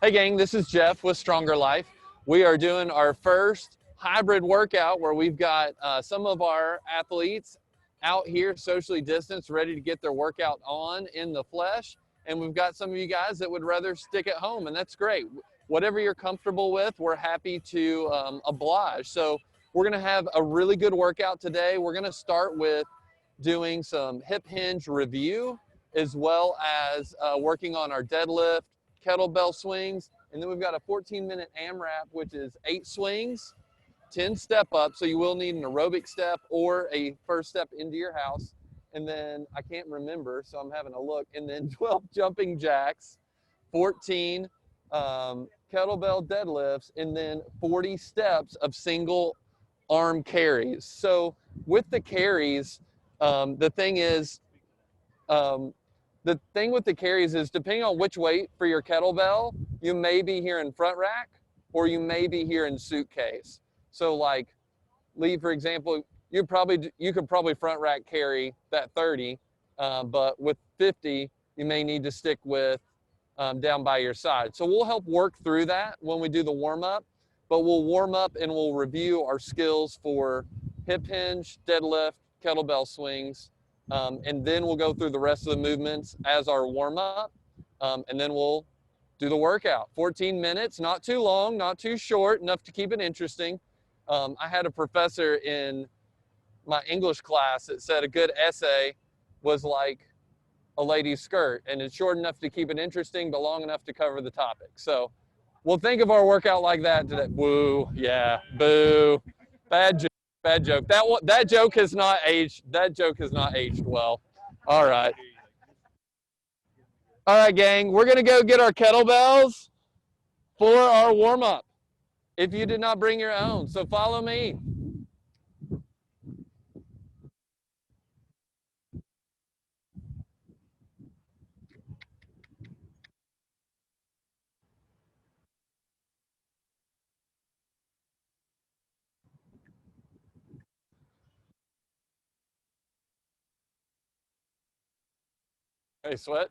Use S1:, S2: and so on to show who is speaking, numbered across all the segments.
S1: Hey gang, this is Jeff with Stronger Life. We are doing our first hybrid workout where we've got some of our athletes out here socially distanced, ready to get their workout on in the flesh. And we've got some of you guys that would rather stick at home, and that's great. Whatever you're comfortable with, we're happy to oblige. So we're gonna have a really good workout today. We're gonna start with doing some hip hinge review, as well as working on our deadlift, kettlebell swings, and then we've got a 14-minute AMRAP, which is 8 swings, 10 step ups, so you will need an aerobic step or a first step into your house, and then I can't remember, so I'm having a look, and then 12 jumping jacks, 14 kettlebell deadlifts, and then 40 steps of single arm carries. So with the carries, the thing with the carries is, depending on which weight for your kettlebell, you may be here in front rack or you may be here in suitcase. So like Lee, for example, you could probably front rack carry that 30, but with 50, you may need to stick with down by your side. So we'll help work through that when we do the warm up, but we'll warm up and we'll review our skills for hip hinge, deadlift, kettlebell swings, and then we'll go through the rest of the movements as our warm up, and then we'll do the workout. 14 minutes, not too long, not too short, enough to keep it interesting. I had a professor in my English class that said a good essay was like a lady's skirt, and it's short enough to keep it interesting, but long enough to cover the topic. So we'll think of our workout like that today. Woo, yeah, boo, bad joke, bad joke. That joke has not aged. That joke has not aged well. All right, gang. We're gonna go get our kettlebells for our warm up. If you did not bring your own, so follow me. Hey, Sweat.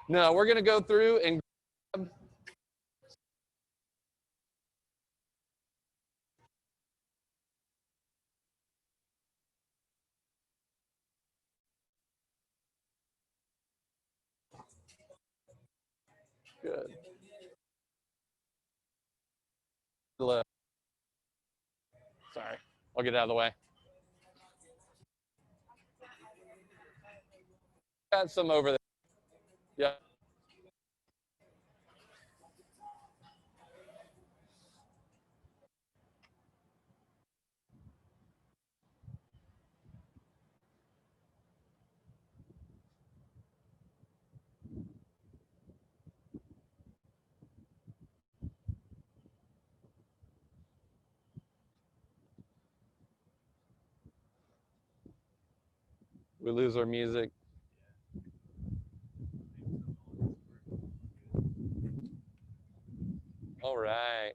S1: No, we're gonna go through and grab. Good. Left. Sorry, I'll get out of the way. Got some over there. Yeah. We lose our music. All right.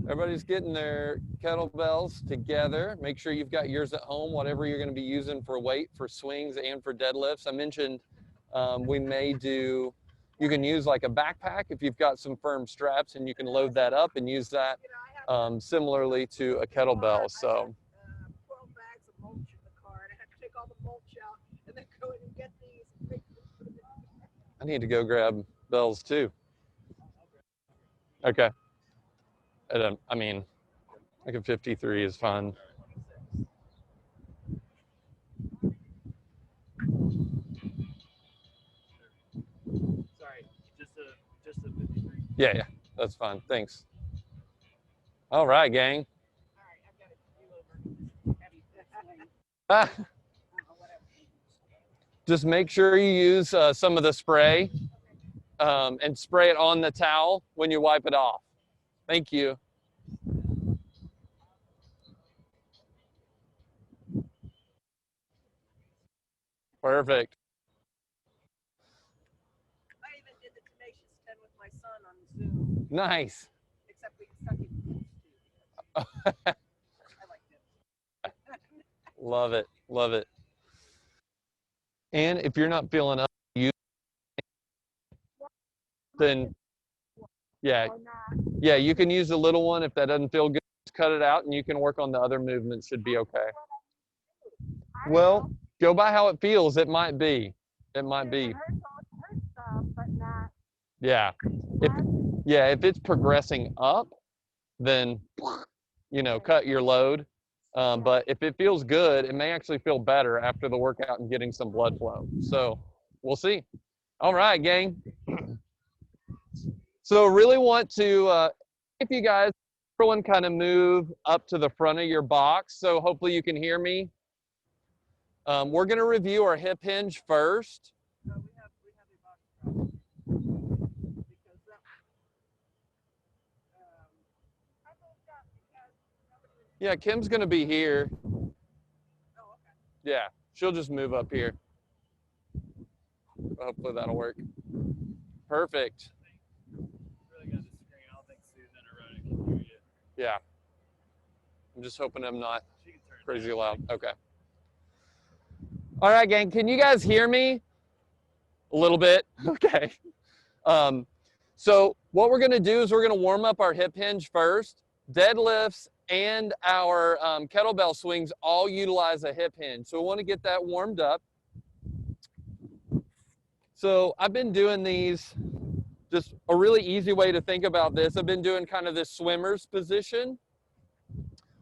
S1: Everybody's getting their kettlebells together. Make sure you've got yours at home, whatever you're going to be using for weight, for swings, and for deadlifts. I mentioned we may do, you can use like a backpack if you've got some firm straps, and you can load that up and use that similarly to a kettlebell. So
S2: 12 bags of mulch in the car, and I had to take all the mulch out and then go in and get these.
S1: I need to go grab bells too. Okay. I mean, like a 53 is fine.
S3: Sorry, just a 53.
S1: Yeah, that's fine. Thanks. All right, gang. Ah. Just make sure you use some of the spray and spray it on the towel when you wipe it off. Thank you. Perfect.
S2: I even did the Tenacious 10 with my son on Zoom,
S1: Nice.
S2: except we stuck him. I liked it.
S1: Love it. Love it. And if you're not feeling up, then yeah, yeah, you can use the little one. If that doesn't feel good, just cut it out and you can work on the other movements. Should be okay. Well, go by how it feels. It might be. It might be. Yeah. If it's progressing up, then cut your load. But if it feels good, it may actually feel better after the workout and getting some blood flow. So we'll see. All right, gang. So really want to, if you guys, everyone kind of move up to the front of your box. So hopefully you can hear me. We're going to review our hip hinge first.
S2: We have a box because
S1: Yeah, Kim's going to be here.
S2: oh, okay.
S1: Yeah, she'll just move up here. Hopefully that'll work. Perfect.
S3: Really got the screen. I don't think Susan or Rhoda can hear you.
S1: Yeah. I'm just hoping I'm not
S3: She can turn it
S1: crazy
S3: down.
S1: loud. Okay. All right, gang. Can you guys hear me? A little bit. Okay. So what we're going to do is we're going to warm up our hip hinge first. Deadlifts and our kettlebell swings all utilize a hip hinge. So we want to get that warmed up. So I've been doing these, just a really easy way to think about this. I've been doing kind of this swimmer's position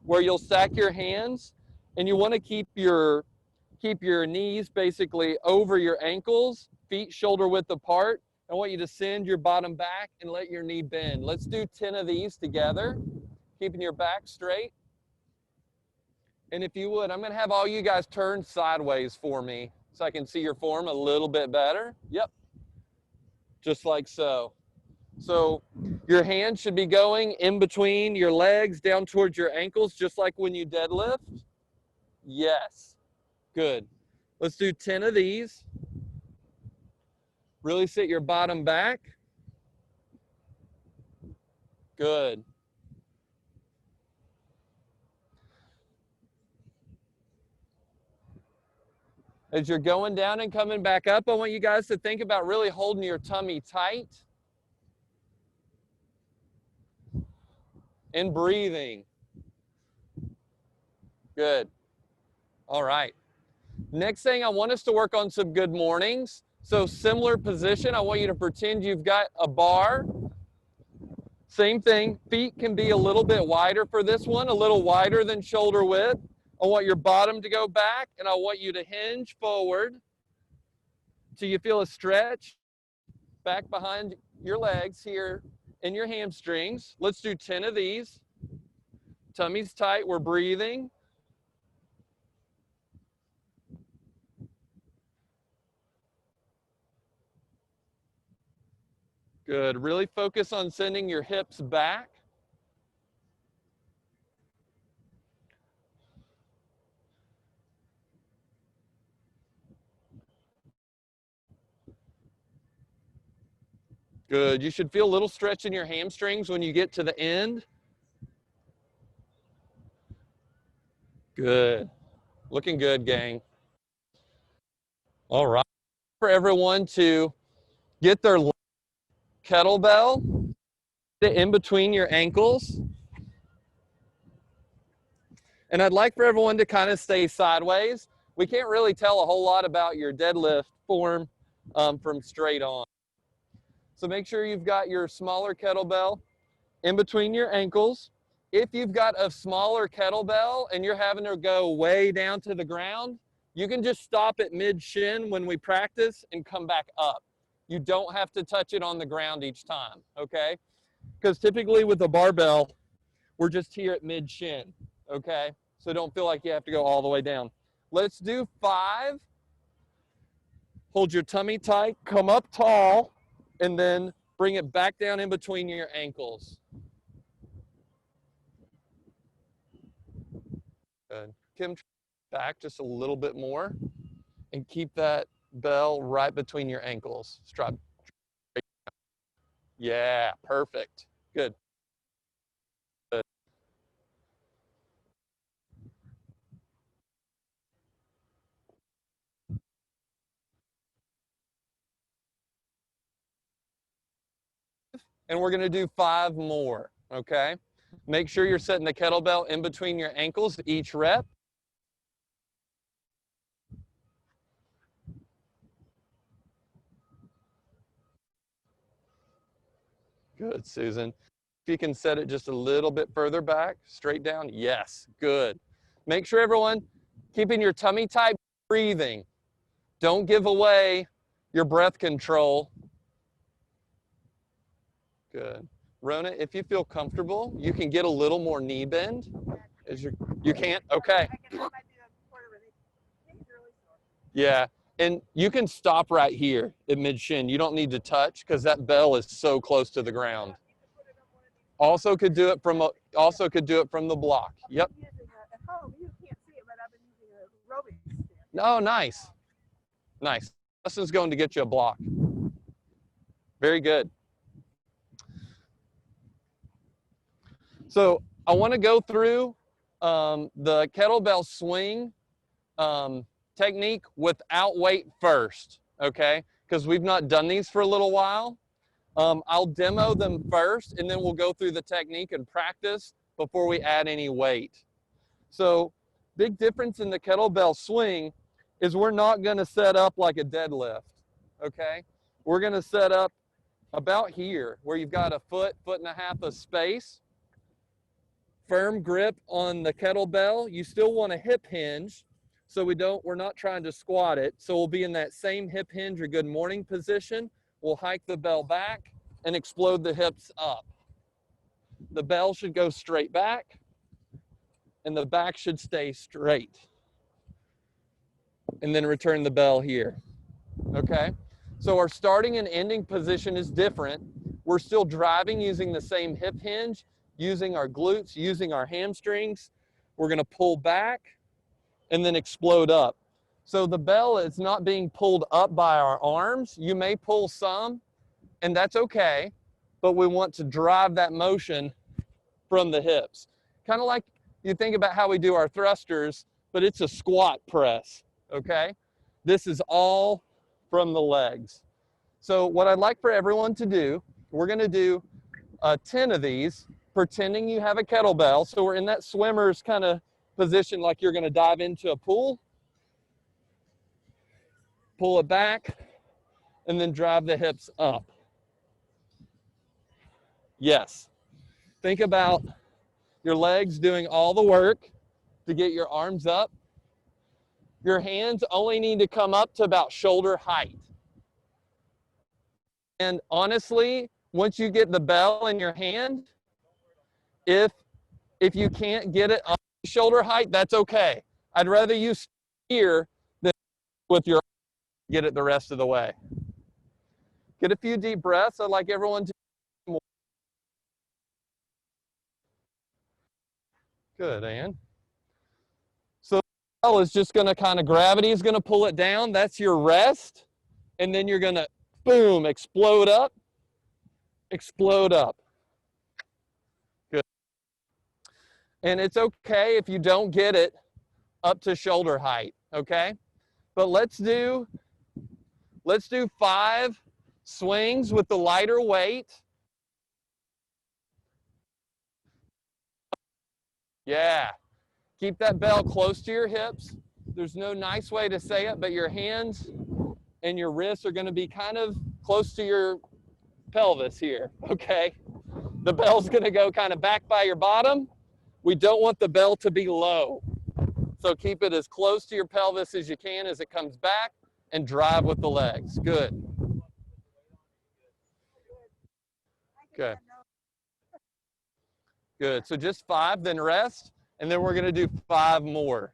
S1: where you'll stack your hands and you want to keep your knees basically over your ankles, feet shoulder width apart. I want you to send your bottom back and let your knee bend. Let's do 10 of these together, keeping your back straight. And if you would, I'm going to have all you guys turn sideways for me so I can see your form a little bit better. Yep. Just like so. So your hands should be going in between your legs down towards your ankles, just like when you deadlift. Yes. Good. Let's do 10 of these. Really sit your bottom back. Good. As you're going down and coming back up, I want you guys to think about really holding your tummy tight and breathing. Good. All right. Next thing, I want us to work on some good mornings. So similar position, I want you to pretend you've got a bar. Same thing, feet can be a little bit wider for this one, a little wider than shoulder width. I want your bottom to go back, and I want you to hinge forward till you feel a stretch back behind your legs here in your hamstrings. Let's do 10 of these. Tummy's tight, we're breathing. Good. Really focus on sending your hips back. Good. You should feel a little stretch in your hamstrings when you get to the end. Good. Looking good, gang. All right. For everyone to get their kettlebell in between your ankles. And I'd like for everyone to kind of stay sideways. We can't really tell a whole lot about your deadlift form from straight on. So make sure you've got your smaller kettlebell in between your ankles. If you've got a smaller kettlebell and you're having to go way down to the ground, you can just stop at mid-shin when we practice and come back up. You don't have to touch it on the ground each time, okay? Because typically with a barbell, we're just here at mid-shin, okay? So don't feel like you have to go all the way down. Let's do 5. Hold your tummy tight, come up tall, and then bring it back down in between your ankles. Good. Kim, back just a little bit more and keep that bell right between your ankles. Strap. Yeah, perfect. Good. Good. and we're gonna do 5 more, okay? Make sure you're setting the kettlebell in between your ankles each rep. Good, Susan. If you can set it just a little bit further back, straight down, yes, good. Make sure everyone, keeping your tummy tight, breathing. Don't give away your breath control. Good. Rona, if you feel comfortable, you can get a little more knee bend. You can't? Okay. Yeah, and you can stop right here at mid-shin. You don't need to touch because that bell is so close to the ground. Also could do it from the block. Yep. Oh, nice. Nice. This is going to get you a block. Very good. So I want to go through the kettlebell swing technique without weight first, okay? Because we've not done these for a little while. I'll demo them first, and then we'll go through the technique and practice before we add any weight. So big difference in the kettlebell swing is we're not going to set up like a deadlift, okay? We're going to set up about here where you've got a foot and a half of space. Firm grip on the kettlebell. You still want a hip hinge, so we're not trying to squat it. So we'll be in that same hip hinge or good morning position. We'll hike the bell back and explode the hips up. The bell should go straight back, and the back should stay straight. And then return the bell here, okay? So our starting and ending position is different. We're still driving using the same hip hinge, using our glutes, using our hamstrings. We're gonna pull back and then explode up. So the bell is not being pulled up by our arms. You may pull some, and that's okay, but we want to drive that motion from the hips. Kind of like you think about how we do our thrusters, but it's a squat press, okay? This is all from the legs. So what I'd like for everyone to do, we're gonna do 10 of these, pretending you have a kettlebell. So we're in that swimmer's kind of position like you're gonna dive into a pool. Pull it back, and then drive the hips up. Yes. Think about your legs doing all the work to get your arms up. Your hands only need to come up to about shoulder height. And honestly, once you get the bell in your hand, if you can't get it up to shoulder height, that's okay. I'd rather you here than with your get it the rest of the way. Get a few deep breaths. I'd like everyone to. Good, Ann. So the bell is just going to kind of, gravity is going to pull it down. That's your rest. And then you're going to, boom, explode up. Explode up. Good. And it's okay if you don't get it up to shoulder height, okay? But let's do 5 swings with the lighter weight. Yeah. Keep that bell close to your hips. There's no nice way to say it, but your hands and your wrists are going to be kind of close to your pelvis here, okay? The bell's going to go kind of back by your bottom. We don't want the bell to be low. So keep it as close to your pelvis as you can as it comes back, and drive with the legs. Good. Okay. Good. So just 5, then rest, and then we're going to do 5 more.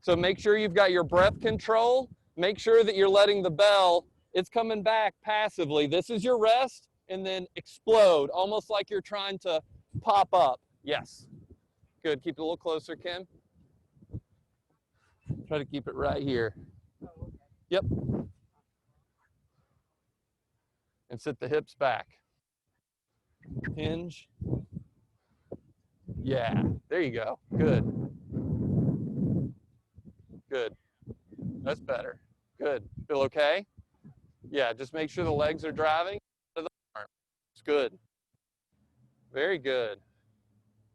S1: So make sure you've got your breath control. Make sure that you're letting the bell, it's coming back passively. This is your rest, and then explode, almost like you're trying to pop up. Yes. Good. Keep it a little closer, Kim. Try to keep it right here. Yep. And sit the hips back. Hinge. Yeah, there you go. Good. Good. That's better. Good. Feel okay? Yeah, just make sure the legs are driving to the arms. Good. Very good.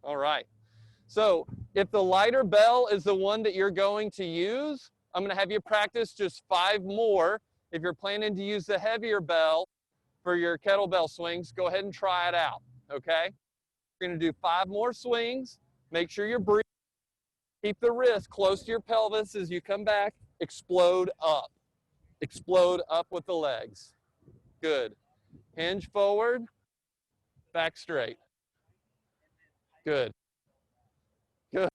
S1: All right. So if the lighter bell is the one that you're going to use, I'm going to have you practice just 5 more. If you're planning to use the heavier bell for your kettlebell swings, go ahead and try it out, okay? You're going to do 5 more swings. Make sure you're breathing. Keep the wrist close to your pelvis as you come back. Explode up. Explode up with the legs. Good. Hinge forward, back straight. Good. Good.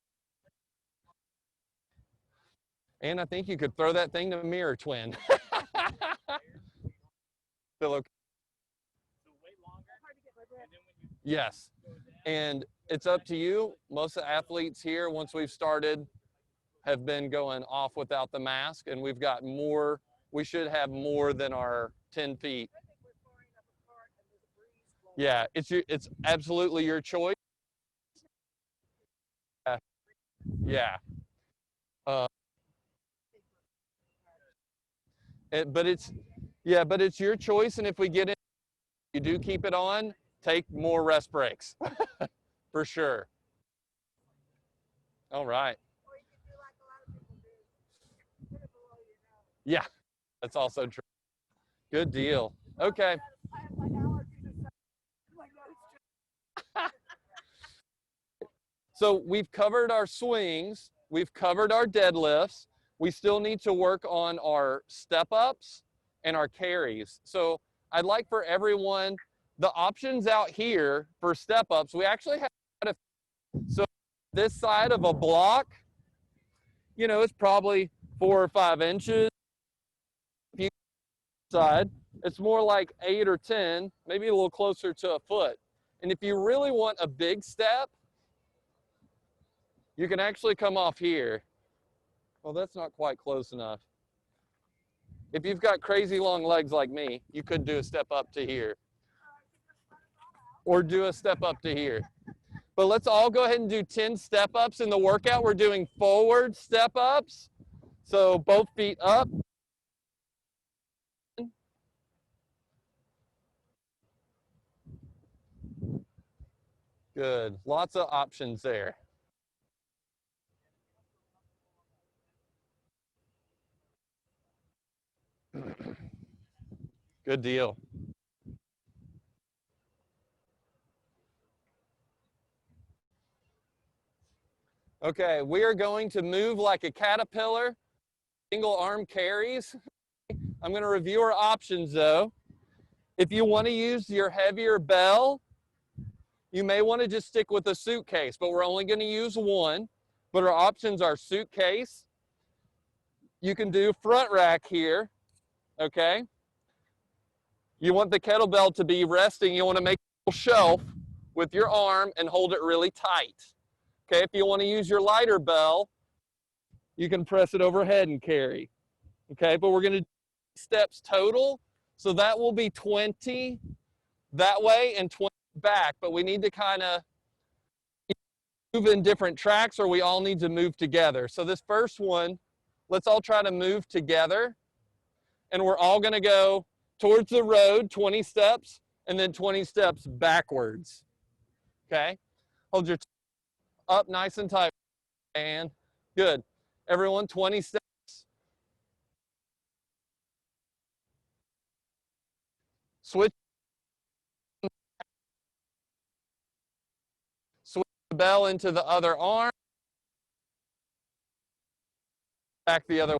S1: And I think you could throw that thing to mirror twin. Feel okay? Yes. And it's up to you. Most of the athletes here, once we've started, have been going off without the mask, and we've got more. We should have more than our 10 feet. Yeah, it's absolutely your choice. Yeah. But it's your choice, and if we get in, you do keep it on, take more rest breaks. For sure. All right. Yeah, that's also true. Good deal. Okay. So we've covered our swings. We've covered our deadlifts. We still need to work on our step-ups and our carries. So I'd like for everyone, the options out here for step-ups, we actually have, so this side of a block, you know, it's probably 4 or 5 inches. If you side, it's more like 8 or 10, maybe a little closer to a foot. And if you really want a big step, you can actually come off here. Well, that's not quite close enough. If you've got crazy long legs like me, you could do a step up to here. Or do a step up to here. But let's all go ahead and do 10 step ups in the workout. We're doing forward step ups. So both feet up. Good. Lots of options there. Good deal. Okay, we are going to move like a caterpillar, single arm carries. I'm going to review our options though. If you want to use your heavier bell, you may want to just stick with a suitcase, but we're only going to use one. But our options are suitcase. You can do front rack here, okay? You want the kettlebell to be resting. You want to make a little shelf with your arm and hold it really tight. Okay, if you want to use your lighter bell, you can press it overhead and carry. Okay, but we're going to do steps total. So that will be 20 that way and 20 back, but we need to kind of move in different tracks, or we all need to move together. So this first one, let's all try to move together, and we're all going to go towards the road 20 steps and then 20 steps backwards. Okay, hold your up nice and tight, and good. Everyone, 20 steps. Switch the bell into the other arm. Back the other way.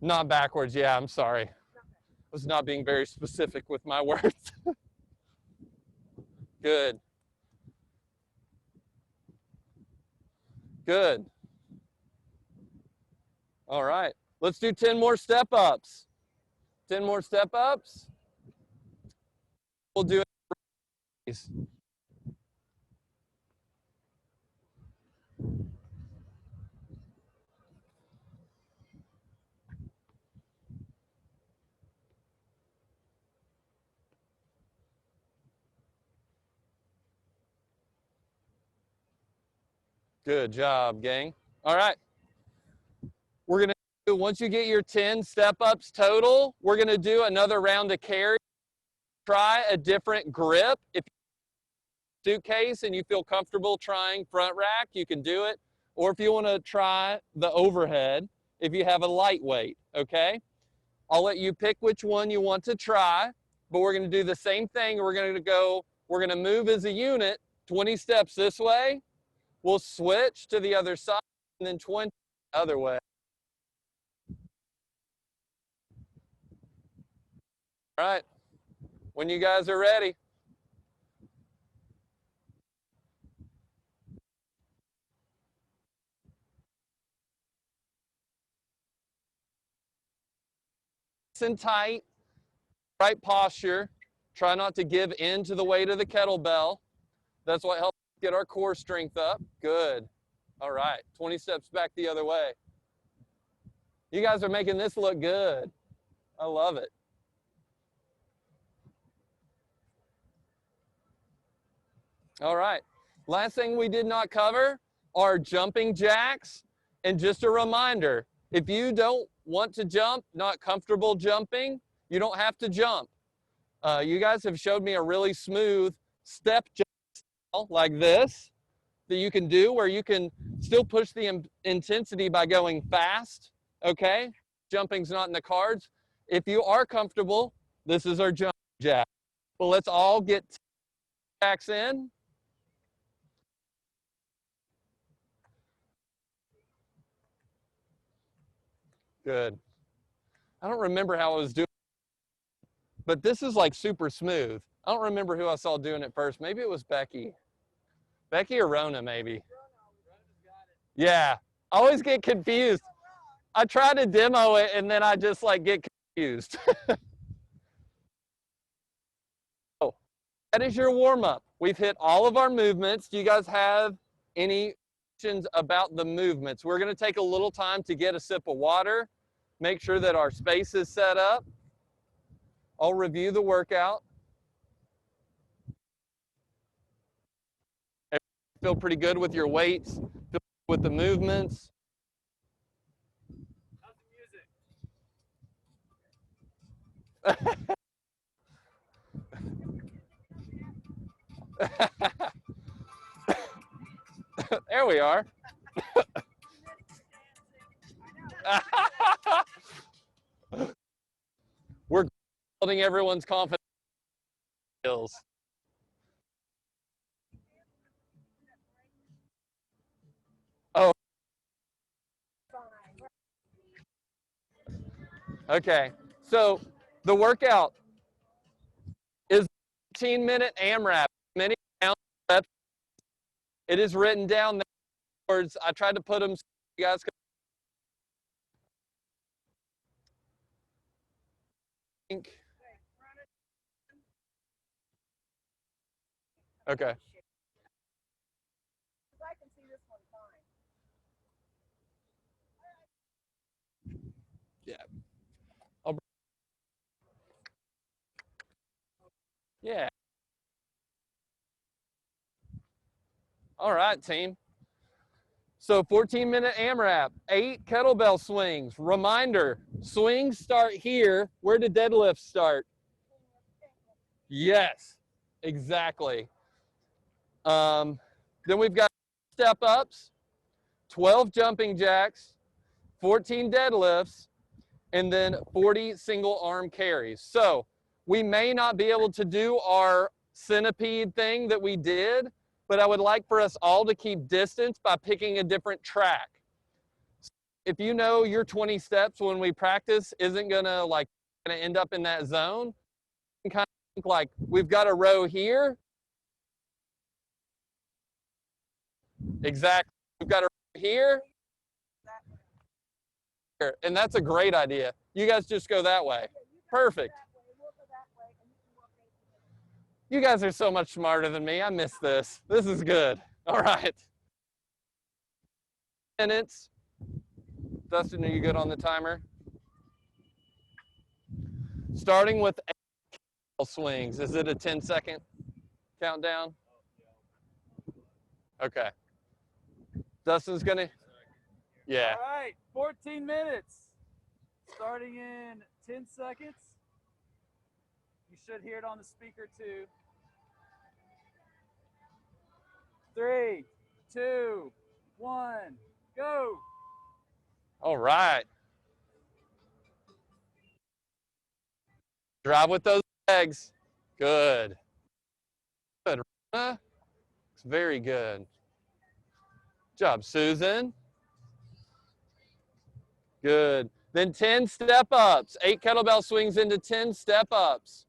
S1: Not backwards. Yeah, I'm sorry. I was not being very specific with my words. Good. Good. All right. Let's do 10 more step ups. 10 more step ups. We'll do it. Good job, gang. All right. We're going to do, once you get your 10 step ups total, we're going to do another round of carry. try a different grip. If you have a suitcase and you feel comfortable trying front rack, you can do it. Or if you want to try the overhead, if you have a lightweight, okay? I'll let you pick which one you want to try, but we're going to do the same thing. We're going to move as a unit 20 steps this way. We'll switch to the other side and then 20 the other way. All right, when you guys are ready. Nice and tight, right posture. Try not to give in to the weight of the kettlebell. That's what helps get our core strength up. Good. All right, 20 steps back the other way. You guys are making this look good. I love it. All right, last thing we did not cover are jumping jacks. And just a reminder, if you don't want to jump, not comfortable jumping, you don't have to jump. You guys have showed me a really smooth step jump like this that you can do where you can still push the intensity by going fast, okay? Jumping's not in the cards. If you are comfortable, this is our jump jack. Well, let's all get jacks in. Good. I don't remember how I was doing, but this is like super smooth. I don't remember who I saw doing it first. Maybe it was Becky. Becky or Rona, maybe. Yeah, I always get confused. I try to demo it and then I just like get confused. Oh, that is your warm up. We've hit all of our movements. Do you guys have any questions about the movements? We're going to take a little time to get a sip of water, make sure that our space is set up. I'll review the workout. Feel pretty good with your weights, feel good with the movements.
S3: How's the music?
S1: There we are. We're building everyone's confidence skills. Oh. Okay. So the workout is a 15-minute AMRAP. Many reps. It is written down there. I tried to put them so you guys could think. Okay.
S2: I can see this one fine.
S1: Yeah. Yeah. All right, team. So 14-minute AMRAP, 8 kettlebell swings. Reminder, swings start here. Where did deadlifts start? Yes, exactly. Then we've got step ups, 12 jumping jacks, 14 deadlifts, and then 40 single arm carries. So we may not be able to do our centipede thing that we did, but I would like for us all to keep distance by picking a different track. If you know your 20 steps when we practice isn't gonna end up in that zone, you can kind of think like we've got a row here. Exactly. We've got a row here. And that's a great idea. You guys just go that way. Perfect. You guys are so much smarter than me. I miss this. This is good. All right. Minutes. Dustin, are you good on the timer? Starting with swings. Is it a 10-second countdown? Okay. Dustin's gonna. Yeah.
S3: All right, 14 minutes. Starting in 10 seconds. You should hear it on the speaker too. 3, 2, 1, go.
S1: All right. Drive with those legs. Good. Good. Rhona. It's very good. Good job, Susan. Good. Then 10 step ups. 8 kettlebell swings into 10 step ups.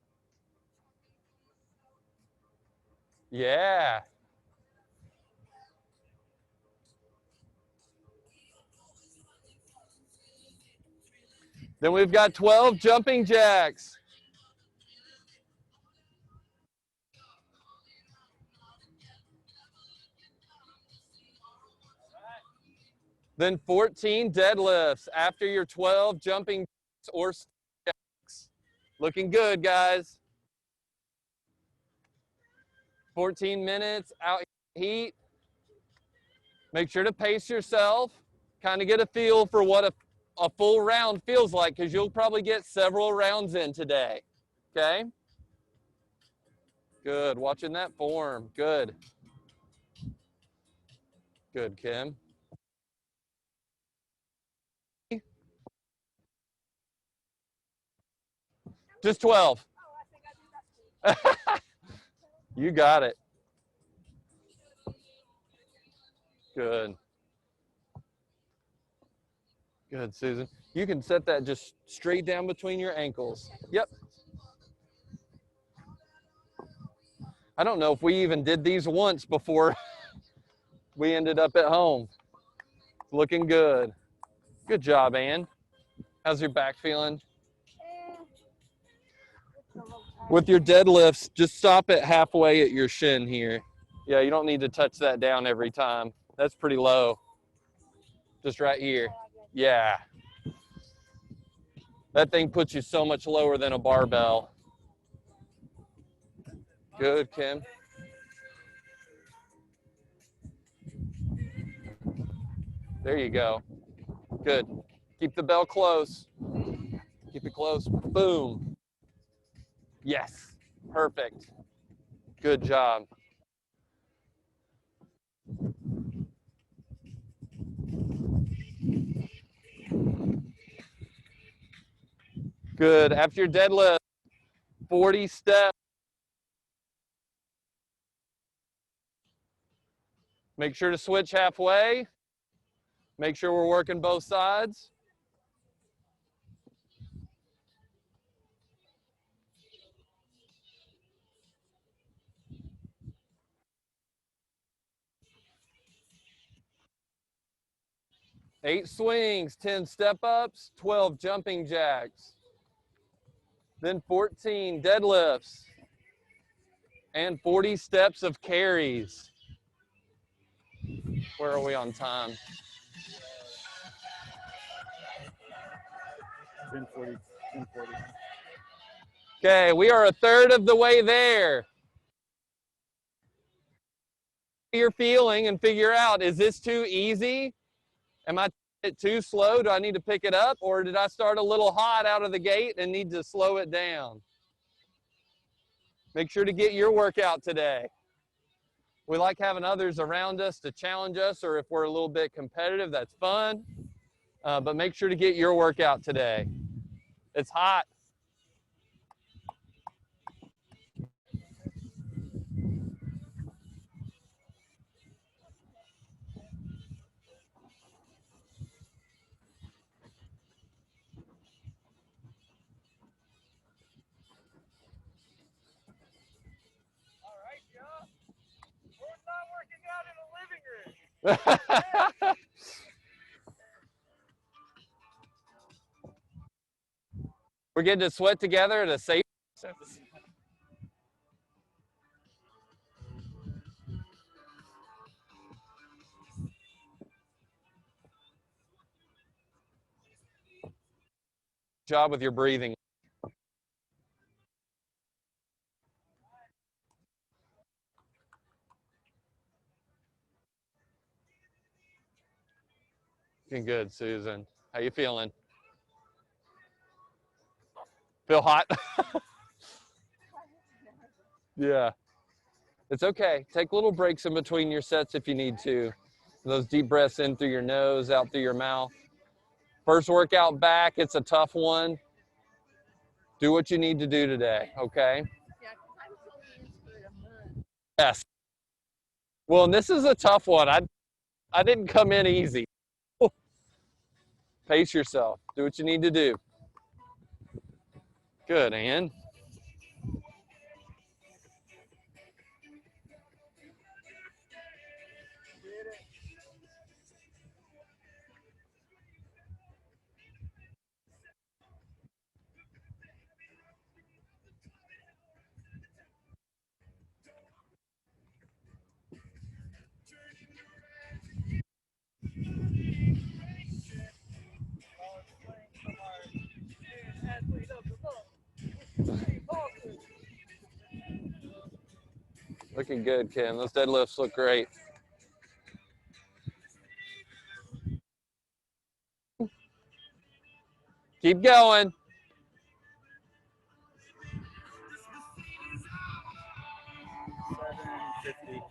S1: Yeah. Then we've got 12 jumping jacks. Then 14 deadlifts after your 12 jumping jacks or jacks. Looking good, guys. 14 minutes out heat. Make sure to pace yourself. Kind of get a feel for what a full round feels like, because you'll probably get several rounds in today. Okay? Good. Watching that form. Good. Good, Kim. Just 12. You got it. Good. Good, Susan. You can set that just straight down between your ankles. Yep. I don't know if we even did these once before we ended up at home. Looking good. Good job, Ann. How's your back feeling? With your deadlifts, just stop it halfway at your shin here. Yeah, you don't need to touch that down every time. That's pretty low. Just right here. Yeah. That thing puts you so much lower than a barbell. Good, Kim. There you go. Good. Keep the bell close. Keep it close. Boom. Yes. Perfect. Good job. Good. After your deadlift, 40 steps. Make sure to switch halfway. Make sure we're working both sides. Eight swings, 10 step ups, 12 jumping jacks. Then 14 deadlifts and 40 steps of carries. Where are we on time?
S3: 10:40. 10:40.
S1: Okay, we are a third of the way there. You're feeling and figure out, is this too easy? Am I too slow? Do I need to pick it up? Or did I start a little hot out of the gate and need to slow it down? Make sure to get your workout today. We like having others around us to challenge us, or if we're a little bit competitive, that's fun. But make sure to get your workout today. It's hot.
S3: All right, Joe. We're not working out in the living room.
S1: We're getting to sweat together at a safe. Job with your breathing. Looking good, Susan. How you feeling? Feel hot? Yeah. It's okay. Take little breaks in between your sets if you need to. Those deep breaths in through your nose, out through your mouth. First workout back, it's a tough one. Do what you need to do today, okay?
S2: Yeah, because I'm totally used to it. I'm not.
S1: Yes. Well, and this is a tough one. I didn't come in easy. Pace yourself. Do what you need to do. Good, Ann.
S3: Athlete of the month, Steve Paulson.
S1: Looking good, Kim. Those deadlifts look great. Keep going.
S3: 750.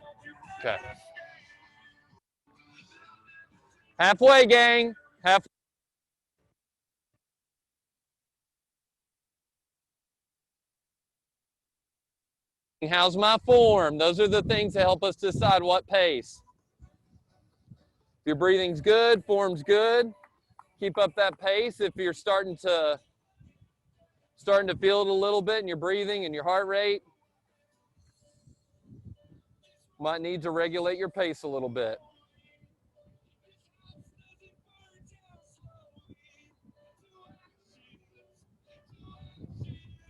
S1: Okay. Halfway, gang. Half. How's my form? Those are the things that help us decide what pace. If your breathing's good, form's good, keep up that pace. If you're starting to feel it a little bit in your breathing and your heart rate, might need to regulate your pace a little bit.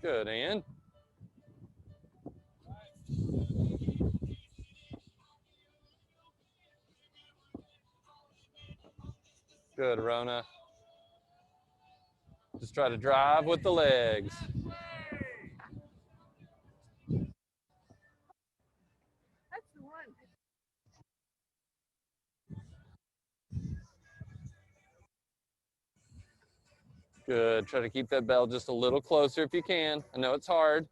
S1: Good, Ann. Good, Rona. Just try to drive with the legs.
S2: That's the one.
S1: Good. Try to keep that bell just a little closer if you can. I know it's hard.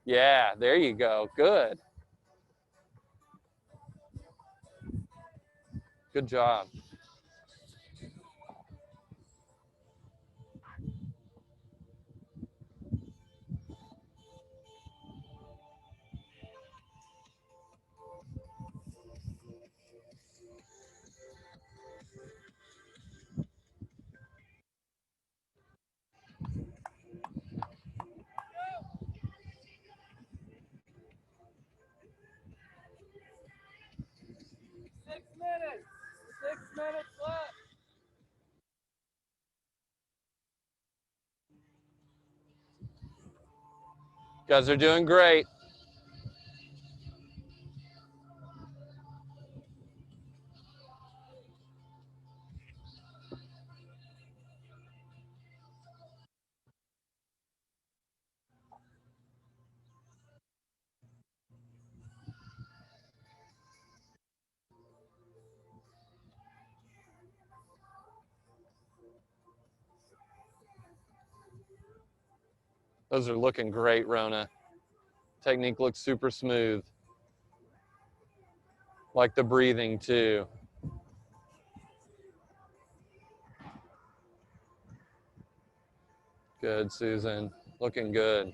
S1: Yeah, there you go. Good. Good job.
S3: Six minutes left.
S1: Guys are doing great. Those are looking great, Rona. Technique looks super smooth. Like the breathing too. Good, Susan. Looking good.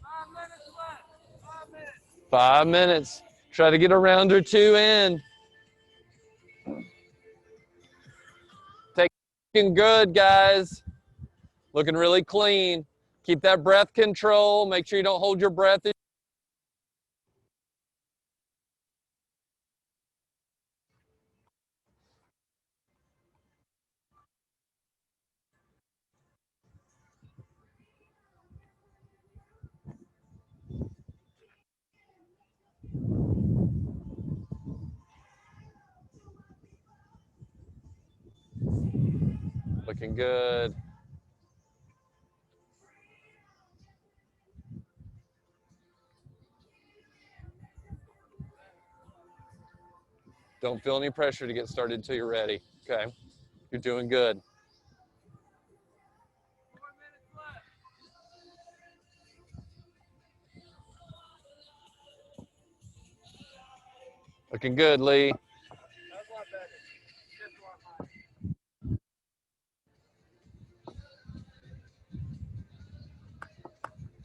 S3: Five minutes left. 5 minutes.
S1: 5 minutes. Try to get a round or two in. Looking good, guys. Looking really clean. Keep that breath control. Make sure you don't hold your breath. Looking good. Don't feel any pressure to get started until you're ready. Okay. You're doing good.
S3: 4 minutes left.
S1: Looking good, Lee.
S3: That's a lot better. Just a lot higher.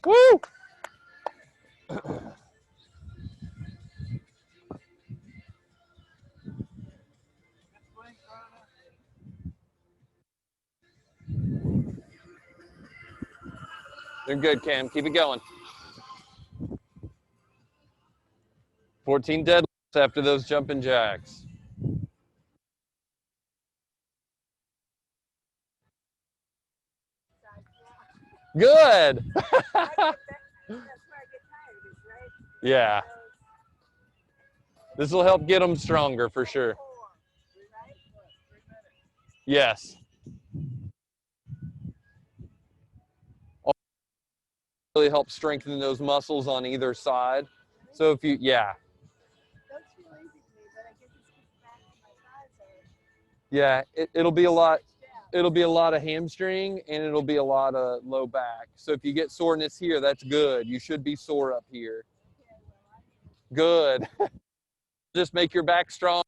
S1: Woo!
S3: Good swing, Rana.
S1: Doing good, Cam. Keep it going. 14 deadlifts after those jumping jacks. Good.
S2: That's where I get tired, is right?
S1: Yeah. This will help get them stronger for sure.
S2: 4, right?
S3: 3 minutes.
S1: Yes. Really help strengthen those muscles on either side. So if you, yeah.
S2: Those feel easy to me, but I get this back to my thighs are
S1: Yeah, it'll be a lot.
S2: stretched out.
S1: It'll be a lot of hamstring and it'll be a lot of low back. So if you get soreness here, that's good. You should be sore up here. Good. Just make your back strong.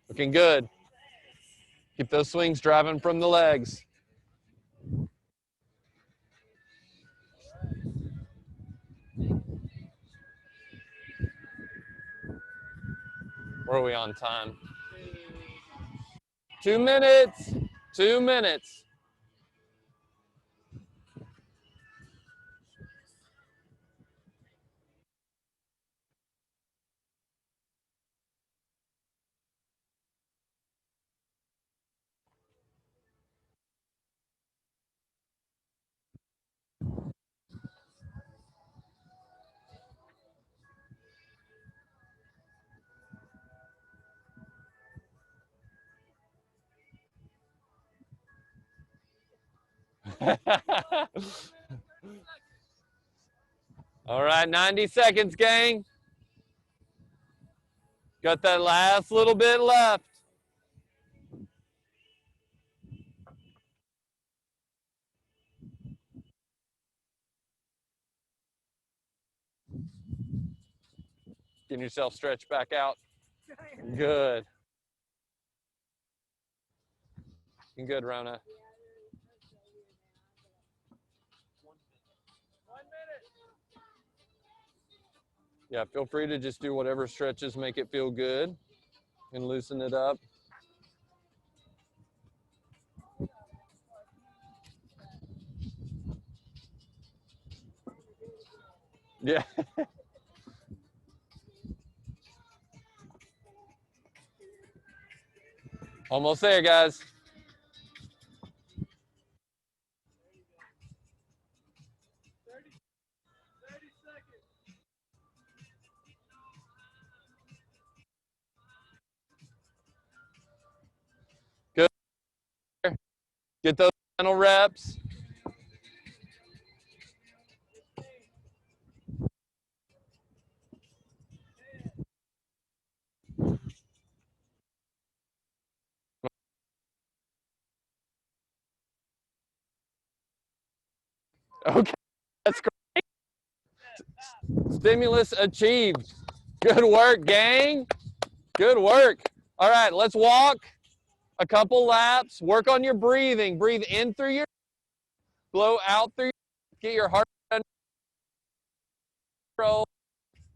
S1: Looking good. Keep those swings driving from the legs. Where are we on time? 2 minutes. 2 minutes. All right, 90 seconds, gang. Got that last little bit left. Getting yourself stretched back out. Good. Looking good, Rona.
S3: 1 minute.
S1: Yeah, feel free to just do whatever stretches make it feel good and loosen it up. Yeah. Almost there, guys.
S3: 30 seconds.
S1: Good. Get those final reps. Okay, that's great. Stimulus achieved. Good work, gang. Good work. All right, let's walk a couple laps. Work on your breathing. Breathe in through your, blow out through your, get your heart under control.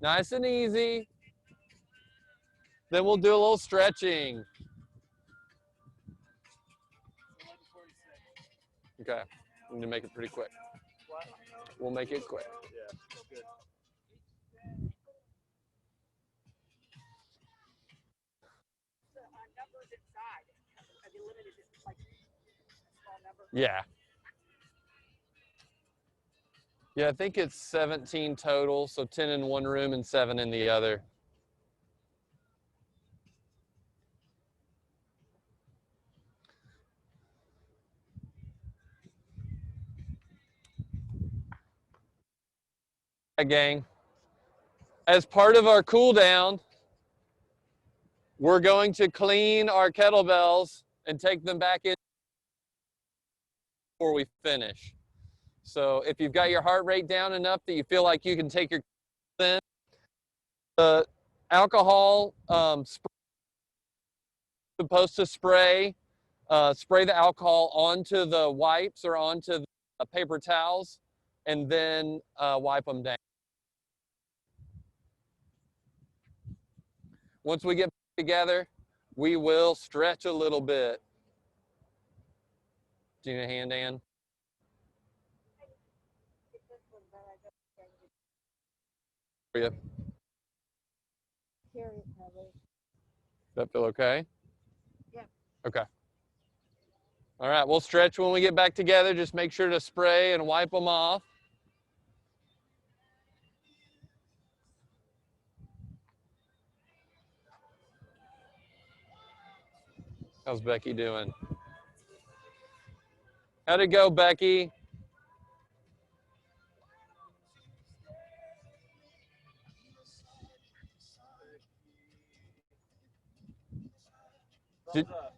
S1: Nice and easy. Then we'll do a little stretching. Okay, we need to make it pretty quick. We'll make it quick.
S3: Yeah, good.
S2: So, numbers inside. Are they limited to like a small number?
S1: Yeah. Yeah, I think it's 17 total, so 10 in one room and 7 in the other. right, gang. As part of our cool down, we're going to clean our kettlebells and take them back in before we finish. So if you've got your heart rate down enough that you feel like you can take your in, the alcohol supposed to spray the alcohol onto the wipes or onto the paper towels, and then wipe them down. Once we get together, we will stretch a little bit. Do you need a hand, Ann? For you. That feel okay?
S2: Yeah.
S1: Okay. All right, we'll stretch when we get back together. Just make sure to spray and wipe them off. How's Becky doing? How'd it go, Becky?
S3: Thumbs up.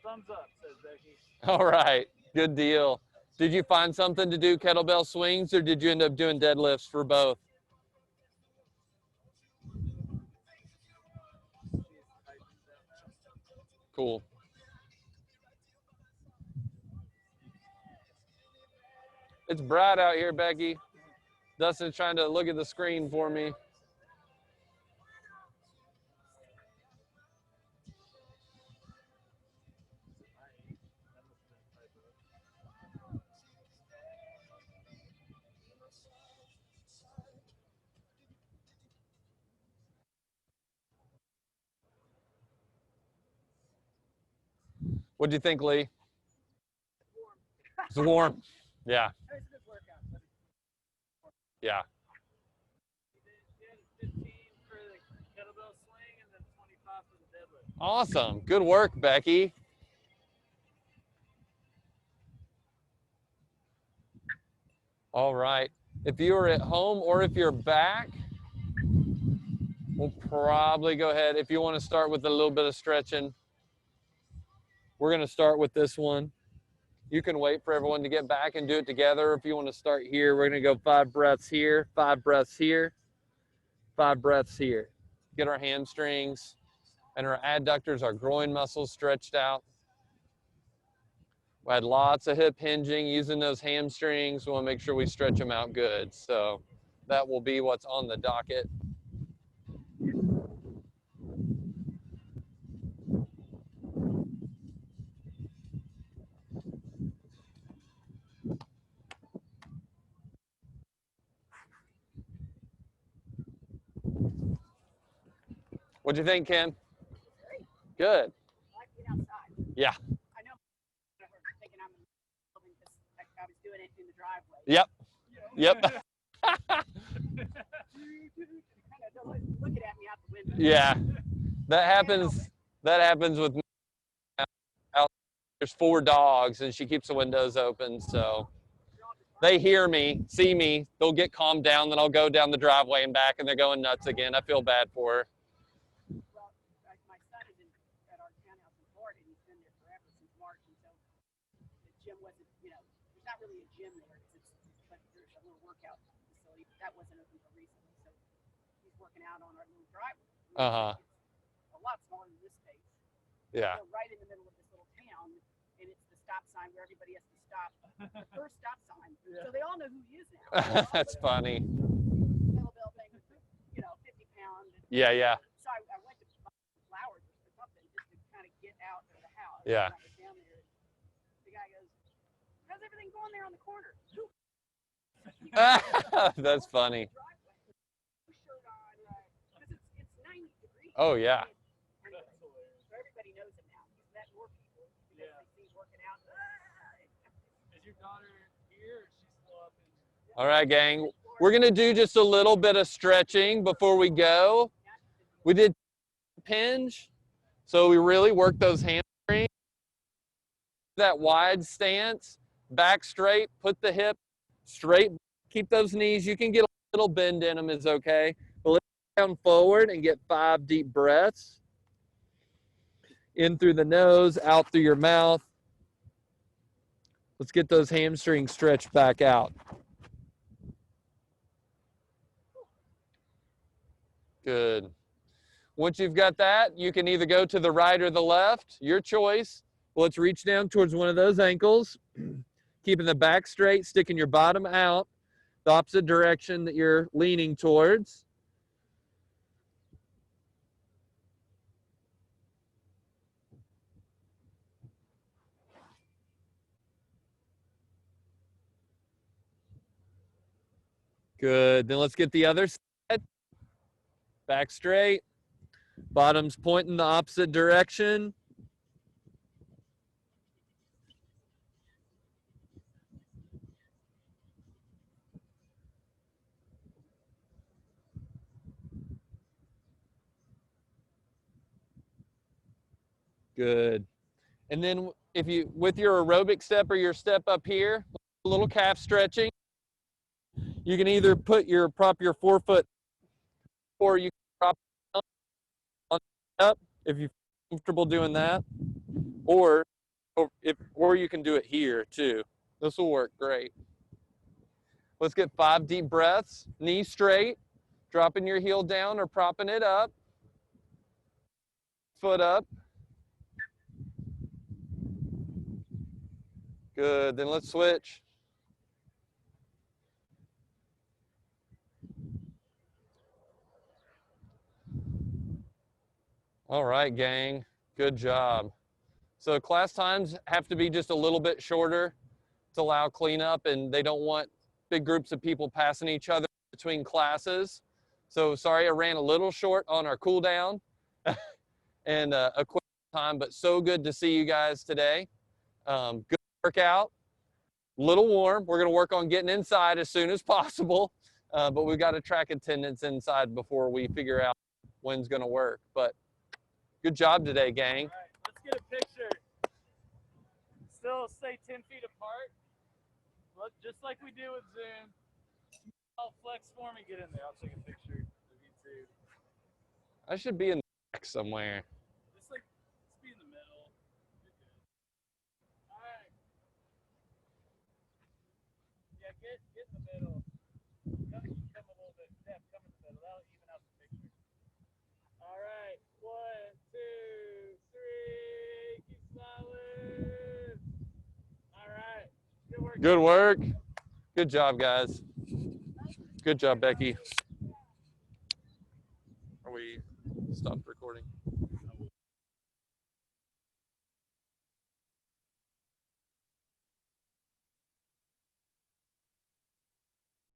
S3: Thumbs up, says Becky.
S1: All right, good deal. Did you find something to do kettlebell swings, or did you end up doing deadlifts for both? Cool. It's bright out here, Becky. Dustin's trying to look at the screen for me. What'd you think, Lee? It's warm. Yeah. Yeah.
S3: 15 for the kettlebell swing and then 25 for the deadlift.
S1: Awesome. Good work, Becky. All right. If you are at home or if you're back, we'll probably go ahead. If you want to start with a little bit of stretching, we're going to start with this one. You can wait for everyone to get back and do it together. If you want to start here, we're going to go 5 breaths here, 5 breaths here, 5 breaths here. Get our hamstrings and our adductors, our groin muscles stretched out. We had lots of hip hinging using those hamstrings. We want to make sure we stretch them out good. So that will be what's on the docket. What'd you think, Ken? Good.
S2: I like being outside.
S1: Yeah.
S2: I know thinking I'm in the building because I was doing it in the driveway.
S1: Yep. Yep.
S2: Kind of looking at me out the window.
S1: Yeah. That happens with me. Out there's 4 dogs and she keeps the windows open, so they hear me, see me, they'll get calmed down, then I'll go down the driveway and back and they're going nuts again. I feel bad for her.
S2: Well, my son is at our townhouse in Florida, and he's been there forever since March, and so the gym wasn't, there's not really a gym there, but there's a little workout facility. That wasn't open for recently, so he's working out on our little driveway. It's a lot smaller than this space.
S1: Yeah.
S2: So right in the middle of this little town, and it's the stop sign where everybody has to stop. The first stop sign. Yeah. So they all know who he is now.
S1: That's funny.
S2: Kettlebell thing, 50-pound.
S1: Yeah, yeah.
S2: So I went to buy flowers or something just to kind of get out of the house.
S1: Yeah.
S2: I was down there. The guy goes, "How's everything going there on the corner?"
S1: That's funny.
S2: Shirt on, because it's 90 degrees.
S1: Oh, yeah.
S2: Anyway, so everybody knows him now. He's met more people because they see he's working out.
S3: Is your daughter here or is she still up in?
S1: All right, gang. We're going to do just a little bit of stretching before we go. We did hinge, so we really worked those hamstrings. That wide stance, back straight, put the hip straight, keep those knees. You can get a little bend in them is okay. But let's go down forward and get 5 deep breaths. In through the nose, out through your mouth. Let's get those hamstrings stretched back out. Good. Once you've got that, you can either go to the right or the left, your choice. Well, let's reach down towards one of those ankles, keeping the back straight, sticking your bottom out, the opposite direction that you're leaning towards. Good. Then let's get the other side. Back straight. Bottom's pointing the opposite direction. Good. And then if you, with your aerobic step or your step up here, a little calf stretching, you can either prop your forefoot, or you can prop up if you're comfortable doing that, or you can do it here too. This will work great. Let's get 5 deep breaths, knees straight, dropping your heel down or propping it up, foot up. Good, then let's switch. All right, gang, good job. So class times have to be just a little bit shorter to allow cleanup, and they don't want big groups of people passing each other between classes. So sorry I ran a little short on our cool down and a quick time, but so good to see you guys today. Good workout, a little warm. We're gonna work on getting inside as soon as possible, but we've got to track attendance inside before we figure out when's gonna work. But good job today, gang.
S3: All right, let's get a picture. Still stay 10 feet apart. Look, just like we do with Zoom. I'll flex for me. Get in there. I'll take a picture of you two.
S1: I should be in the back somewhere.
S3: Just be in the middle. You're good. All right. Yeah, get in the middle. Come a little bit. Steph, come in the middle. That'll even out the picture. All right. 1, 2, 3. Keep smiling. All right. Good work.
S1: Good work. Good job, guys. Good job, Becky. Are we stopped recording?